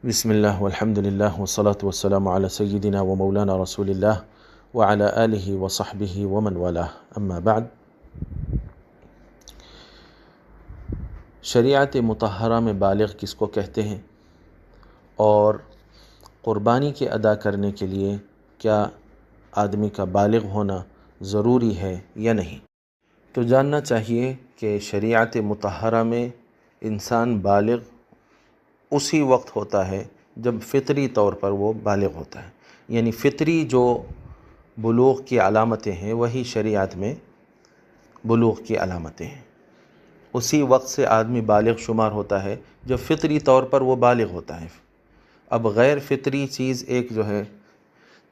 بسم اللہ والحمد للہ والصلاة والسلام علی سیدنا و مولانا رسول اللہ وعلی آلہ وصحبہ ومن والاه اما بعد۔ شریعت مطہرہ میں بالغ کس کو کہتے ہیں اور قربانی کے ادا کرنے کے لیے کیا آدمی کا بالغ ہونا ضروری ہے یا نہیں؟ تو جاننا چاہیے کہ شریعت مطہرہ میں انسان بالغ اسی وقت ہوتا ہے جب فطری طور پر وہ بالغ ہوتا ہے، یعنی فطری جو بلوغ کی علامتیں ہیں وہی شریعت میں بلوغ کی علامتیں ہیں۔ اسی وقت سے آدمی بالغ شمار ہوتا ہے جب فطری طور پر وہ بالغ ہوتا ہے۔ اب غیر فطری چیز ایک جو ہے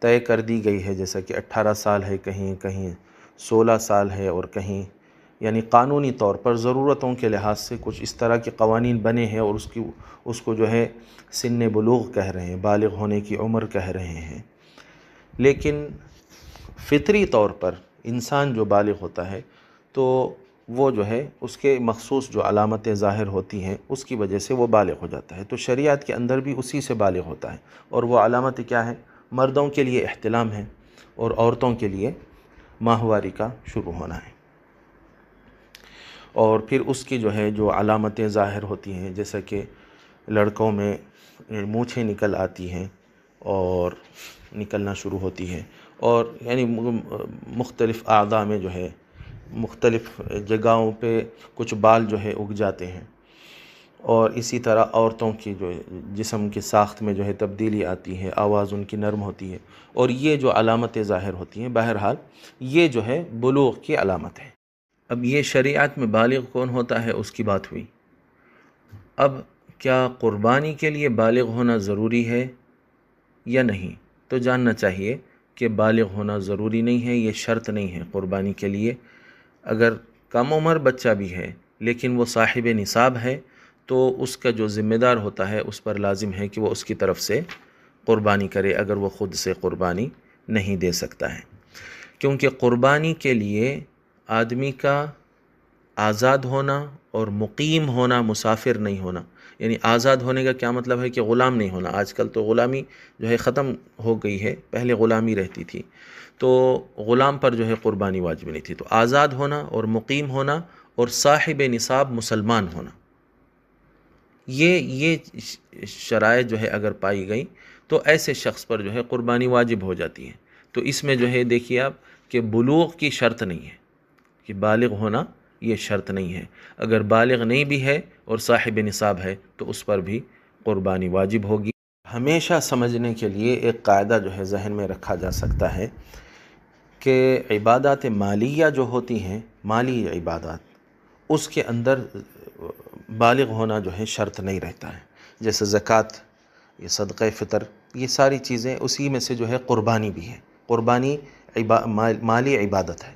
طے کر دی گئی ہے، جیسا کہ 18 سال ہے، کہیں کہیں 16 سال ہے، اور کہیں یعنی قانونی طور پر ضرورتوں کے لحاظ سے کچھ اس طرح کے قوانین بنے ہیں اور اس کو جو ہے سن بلوغ کہہ رہے ہیں، بالغ ہونے کی عمر کہہ رہے ہیں۔ لیکن فطری طور پر انسان جو بالغ ہوتا ہے تو وہ جو ہے اس کے مخصوص جو علامتیں ظاہر ہوتی ہیں اس کی وجہ سے وہ بالغ ہو جاتا ہے۔ تو شریعت کے اندر بھی اسی سے بالغ ہوتا ہے، اور وہ علامت کیا ہے؟ مردوں کے لیے احتلام ہے اور عورتوں کے لیے ماہواری کا شروع ہونا ہے۔ اور پھر اس کی جو ہے جو علامتیں ظاہر ہوتی ہیں، جیسا کہ لڑکوں میں مونچھیں نکل آتی ہیں اور نکلنا شروع ہوتی ہے، اور یعنی مختلف اعضاء میں جو ہے مختلف جگہوں پہ کچھ بال جو ہے اگ جاتے ہیں، اور اسی طرح عورتوں کی جو جسم کی ساخت میں جو ہے تبدیلی آتی ہے، آواز ان کی نرم ہوتی ہے، اور یہ جو علامتیں ظاہر ہوتی ہیں بہرحال یہ جو ہے بلوغ کی علامت ہے۔ اب یہ شریعت میں بالغ کون ہوتا ہے اس کی بات ہوئی۔ اب کیا قربانی کے لیے بالغ ہونا ضروری ہے یا نہیں؟ تو جاننا چاہیے کہ بالغ ہونا ضروری نہیں ہے، یہ شرط نہیں ہے قربانی کے لیے۔ اگر کم عمر بچہ بھی ہے لیکن وہ صاحب نصاب ہے تو اس کا جو ذمہ دار ہوتا ہے اس پر لازم ہے کہ وہ اس کی طرف سے قربانی کرے، اگر وہ خود سے قربانی نہیں دے سکتا ہے، کیونکہ قربانی کے لیے آدمی کا آزاد ہونا اور مقیم ہونا، مسافر نہیں ہونا۔ یعنی آزاد ہونے کا کیا مطلب ہے کہ غلام نہیں ہونا۔ آج کل تو غلامی جو ہے ختم ہو گئی ہے، پہلے غلامی رہتی تھی تو غلام پر جو ہے قربانی واجب نہیں تھی۔ تو آزاد ہونا اور مقیم ہونا اور صاحب نصاب مسلمان ہونا، یہ شرائط جو ہے اگر پائی گئی تو ایسے شخص پر جو ہے قربانی واجب ہو جاتی ہے۔ تو اس میں جو ہے دیکھیے آپ کہ بلوغ کی شرط نہیں ہے، کہ بالغ ہونا یہ شرط نہیں ہے۔ اگر بالغ نہیں بھی ہے اور صاحب نصاب ہے تو اس پر بھی قربانی واجب ہوگی۔ ہمیشہ سمجھنے کے لیے ایک قاعدہ جو ہے ذہن میں رکھا جا سکتا ہے کہ عبادات مالیہ جو ہوتی ہیں، مالی عبادات، اس کے اندر بالغ ہونا جو ہے شرط نہیں رہتا ہے۔ جیسے زکوٰۃ، یہ صدقہ فطر، یہ ساری چیزیں اسی میں سے جو ہے قربانی بھی ہے۔ قربانی مالی عبادت ہے،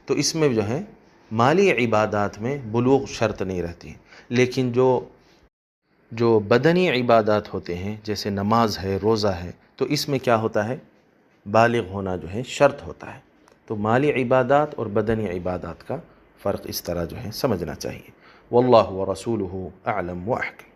تو اس میں جو ہے مالی عبادات میں بلوغ شرط نہیں رہتی۔ لیکن جو بدنی عبادات ہوتے ہیں جیسے نماز ہے، روزہ ہے، تو اس میں کیا ہوتا ہے؟ بالغ ہونا جو ہے شرط ہوتا ہے۔ تو مالی عبادات اور بدنی عبادات کا فرق اس طرح جو ہے سمجھنا چاہیے۔ واللہ ورسولہ اعلم واحکم۔